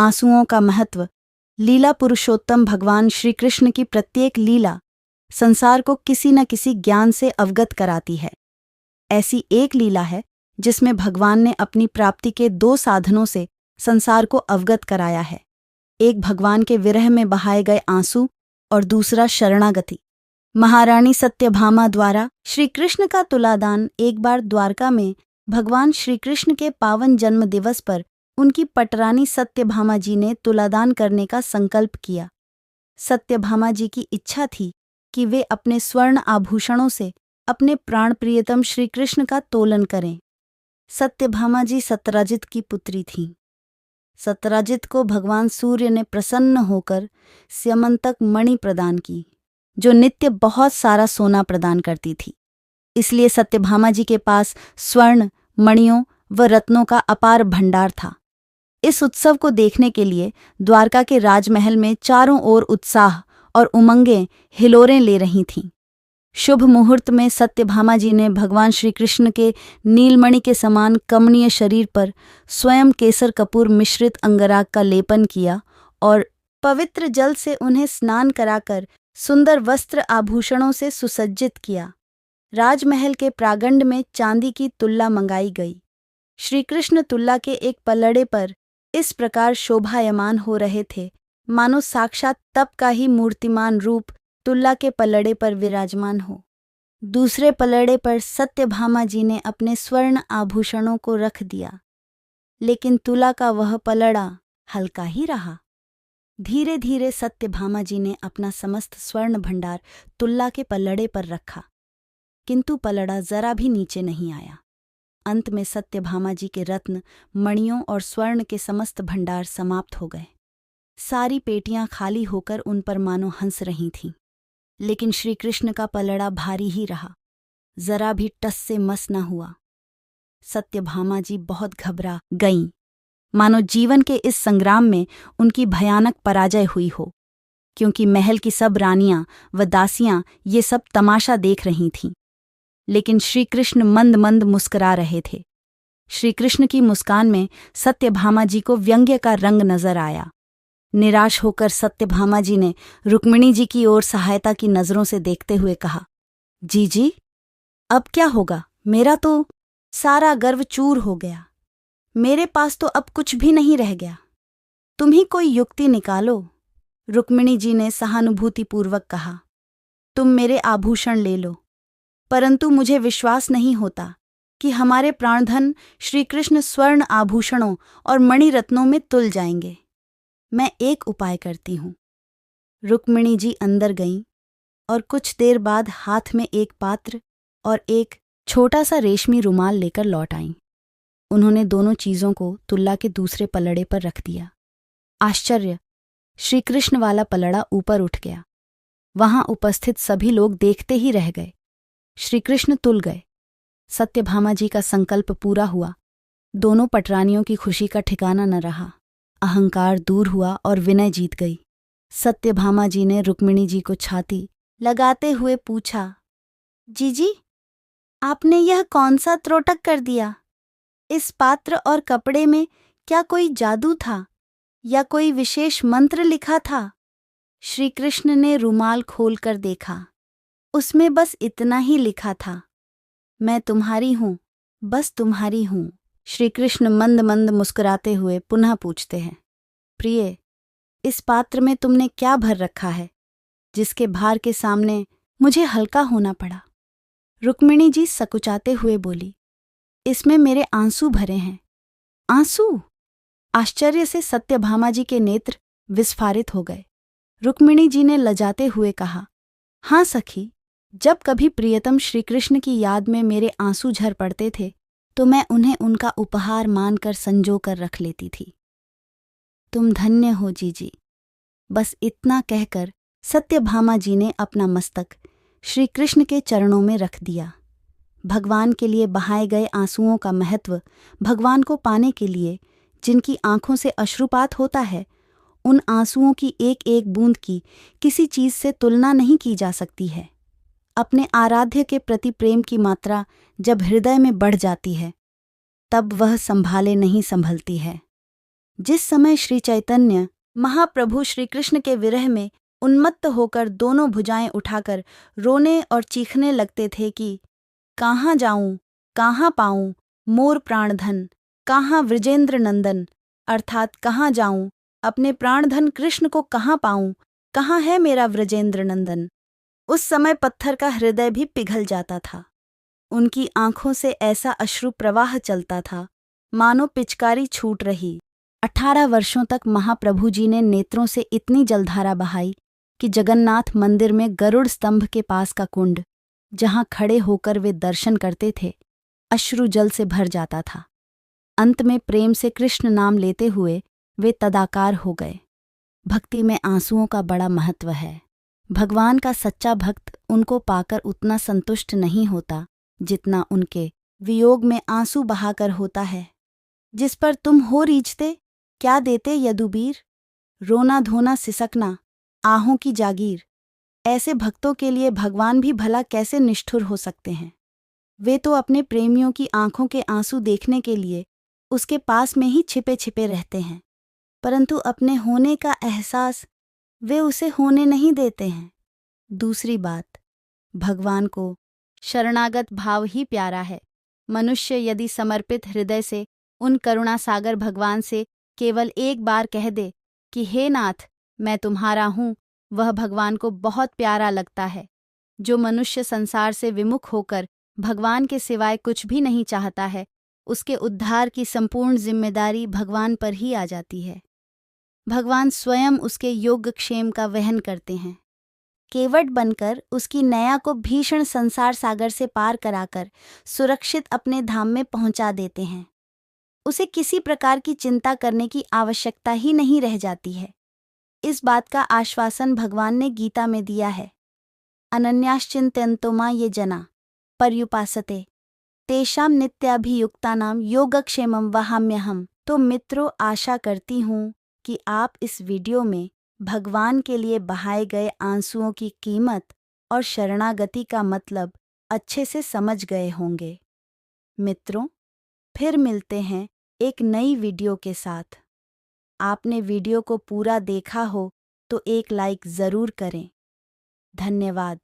आंसुओं का महत्व। लीला पुरुषोत्तम भगवान श्री कृष्ण की प्रत्येक लीला संसार को किसी न किसी ज्ञान से अवगत कराती है। ऐसी एक लीला है जिसमें भगवान ने अपनी प्राप्ति के 2 साधनों से संसार को अवगत कराया है। एक भगवान के विरह में बहाए गए आंसू और दूसरा शरणागति। महारानी सत्यभामा द्वारा श्री कृष्ण का तुलादान। एक बार द्वारका में भगवान श्री कृष्ण के पावन जन्म दिवस पर उनकी पटरानी सत्यभामा जी ने तुलादान करने का संकल्प किया। सत्यभामा जी की इच्छा थी कि वे अपने स्वर्ण आभूषणों से अपने प्राण प्रियतम श्री कृष्ण का तोलन करें। सत्यभामा जी सत्यराजित की पुत्री थीं। सत्यराजित को भगवान सूर्य ने प्रसन्न होकर स्यमंतक मणि प्रदान की, जो नित्य बहुत सारा सोना प्रदान करती थी। इसलिए सत्यभामा जी के पास स्वर्ण, मणियों व रत्नों का अपार भंडार था। इस उत्सव को देखने के लिए द्वारका के राजमहल में चारों ओर उत्साह और उमंगें हिलोरें ले रही थीं। शुभ मुहूर्त में सत्यभामा जी ने भगवान श्री कृष्ण के नीलमणि के समान कमनीय शरीर पर स्वयं केसर कपूर मिश्रित अंगराग का लेपन किया और पवित्र जल से उन्हें स्नान कराकर सुंदर वस्त्र आभूषणों से सुसज्जित किया। राजमहल के प्रागंड में चांदी की तुल्ला मंगाई गई। श्री कृष्ण तुल्ला के एक पल्लड़े पर इस प्रकार शोभायमान हो रहे थे मानो साक्षात तप का ही मूर्तिमान रूप तुल्ला के पल्लड़े पर विराजमान हो। दूसरे पल्लड़े पर सत्यभामा जी ने अपने स्वर्ण आभूषणों को रख दिया, लेकिन तुला का वह पल्लड़ा हल्का ही रहा। धीरे धीरे सत्यभामा जी ने अपना समस्त स्वर्ण भंडार तुल्ला के पल्लड़े पर रखा, किंतु पल्लड़ा जरा भी नीचे नहीं आया। अंत में सत्यभामा जी के रत्न, मणियों और स्वर्ण के समस्त भंडार समाप्त हो गए। सारी पेटियां खाली होकर उन पर मानो हंस रही थीं, लेकिन श्री कृष्ण का पल्लड़ा भारी ही रहा, जरा भी टस से मस न हुआ। सत्यभामा जी बहुत घबरा गईं, मानो जीवन के इस संग्राम में उनकी भयानक पराजय हुई हो, क्योंकि महल की सब रानियां व दासियां ये सब तमाशा देख रही थीं। लेकिन श्री कृष्ण मंद मंद मुस्कुरा रहे थे। श्री कृष्ण की मुस्कान में सत्यभामा जी को व्यंग्य का रंग नजर आया। निराश होकर सत्यभामा जी ने रुक्मिणी जी की ओर सहायता की नजरों से देखते हुए कहा, जी, अब क्या होगा? मेरा तो सारा गर्व चूर हो गया। मेरे पास तो अब कुछ भी नहीं रह गया। तुम ही कोई युक्ति निकालो। रुक्मिणी जी ने सहानुभूतिपूर्वक कहा, तुम मेरे आभूषण ले लो, परंतु मुझे विश्वास नहीं होता कि हमारे प्राणधन श्री कृष्ण स्वर्ण आभूषणों और मणिरत्नों में तुल जाएंगे। मैं एक उपाय करती हूँ। रुक्मिणी जी अंदर गईं और कुछ देर बाद हाथ में एक पात्र और एक छोटा सा रेशमी रुमाल लेकर लौट आईं। उन्होंने दोनों चीजों को तुल्ला के दूसरे पल्लड़े पर रख दिया। आश्चर्य! श्री कृष्ण वाला पल्लड़ा ऊपर उठ गया। वहां उपस्थित सभी लोग देखते ही रह गए। श्री कृष्ण तुल गए। सत्यभामा जी का संकल्प पूरा हुआ। दोनों पटरानियों की खुशी का ठिकाना न रहा। अहंकार दूर हुआ और विनय जीत गई। सत्यभामा जी ने रुक्मिणी जी को छाती लगाते हुए पूछा, जीजी, आपने यह कौन सा त्रोटक कर दिया? इस पात्र और कपड़े में क्या कोई जादू था या कोई विशेष मंत्र लिखा था? श्री कृष्ण ने रुमाल खोलकर देखा। उसमें बस इतना ही लिखा था, मैं तुम्हारी हूं, बस तुम्हारी हूं। श्री कृष्ण मंद मंद मुस्कुराते हुए पुनः पूछते हैं, प्रिय, इस पात्र में तुमने क्या भर रखा है जिसके भार के सामने मुझे हल्का होना पड़ा? रुक्मिणी जी सकुचाते हुए बोली, इसमें मेरे आंसू भरे हैं। आंसू? आश्चर्य से सत्यभामा जी के नेत्र विस्फारित हो गए। रुक्मिणी जी ने लजाते हुए कहा, हाँ सखी, जब कभी प्रियतम श्री कृष्ण की याद में मेरे आंसू झर पड़ते थे तो मैं उन्हें उनका उपहार मानकर संजो कर रख लेती थी। तुम धन्य हो जीजी। बस इतना कहकर सत्यभामा जी ने अपना मस्तक श्री कृष्ण के चरणों में रख दिया। भगवान के लिए बहाए गए आंसुओं का महत्व भगवान को पाने के लिए जिनकी आंखों से अश्रुपात होता है, उन आंसुओं की एक एक बूंद की किसी चीज से तुलना नहीं की जा सकती है। अपने आराध्य के प्रति प्रेम की मात्रा जब हृदय में बढ़ जाती है, तब वह संभाले नहीं संभलती है। जिस समय श्री चैतन्य महाप्रभु श्री कृष्ण के विरह में उन्मत्त होकर दोनों भुजाएं उठाकर रोने और चीखने लगते थे कि कहाँ जाऊं, कहाँ पाऊं मोर प्राणधन, कहाँ वृजेंद्र नंदन, अर्थात कहाँ जाऊं, अपने प्राणधन कृष्ण को कहाँ पाऊं, कहाँ है मेरा वृजेंद्र नंदन। उस समय पत्थर का हृदय भी पिघल जाता था। उनकी आंखों से ऐसा अश्रु प्रवाह चलता था मानो पिचकारी छूट रही। 18 वर्षों तक महाप्रभु जी ने नेत्रों से इतनी जलधारा बहाई कि जगन्नाथ मंदिर में गरुड़ स्तंभ के पास का कुंड, जहां खड़े होकर वे दर्शन करते थे, अश्रु जल से भर जाता था। अंत में प्रेम से कृष्ण नाम लेते हुए वे तदाकार हो गए। भक्ति में आंसुओं का बड़ा महत्व है। भगवान का सच्चा भक्त उनको पाकर उतना संतुष्ट नहीं होता जितना उनके वियोग में आंसू बहाकर होता है। जिस पर तुम हो रीझते, क्या देते यदुबीर, रोना धोना सिसकना आहों की जागीर। ऐसे भक्तों के लिए भगवान भी भला कैसे निष्ठुर हो सकते हैं। वे तो अपने प्रेमियों की आंखों के आंसू देखने के लिए उसके पास में ही छिपे छिपे रहते हैं, परंतु अपने होने का एहसास वे उसे होने नहीं देते हैं। दूसरी बात, भगवान को शरणागत भाव ही प्यारा है। मनुष्य यदि समर्पित हृदय से उन करुणा सागर भगवान से केवल एक बार कह दे कि हे नाथ मैं तुम्हारा हूँ, वह भगवान को बहुत प्यारा लगता है। जो मनुष्य संसार से विमुख होकर भगवान के सिवाय कुछ भी नहीं चाहता है, उसके उद्धार की संपूर्ण जिम्मेदारी भगवान पर ही आ जाती है। भगवान स्वयं उसके योगक्षेम का वहन करते हैं। केवट बनकर उसकी नैया को भीषण संसार सागर से पार कराकर सुरक्षित अपने धाम में पहुंचा देते हैं। उसे किसी प्रकार की चिंता करने की आवश्यकता ही नहीं रह जाती है। इस बात का आश्वासन भगवान ने गीता में दिया है। अनन्याश्चिन्तयन्तो मां ये जना पर्युपासते तेषां नित्याभियुक्तानां योगक्षेमं वहाम्यहम्। तो मित्रों, आशा करती हूँ कि आप इस वीडियो में भगवान के लिए बहाए गए आंसुओं की कीमत और शरणागति का मतलब अच्छे से समझ गए होंगे। मित्रों, फिर मिलते हैं एक नई वीडियो के साथ। आपने वीडियो को पूरा देखा हो तो एक लाइक ज़रूर करें। धन्यवाद।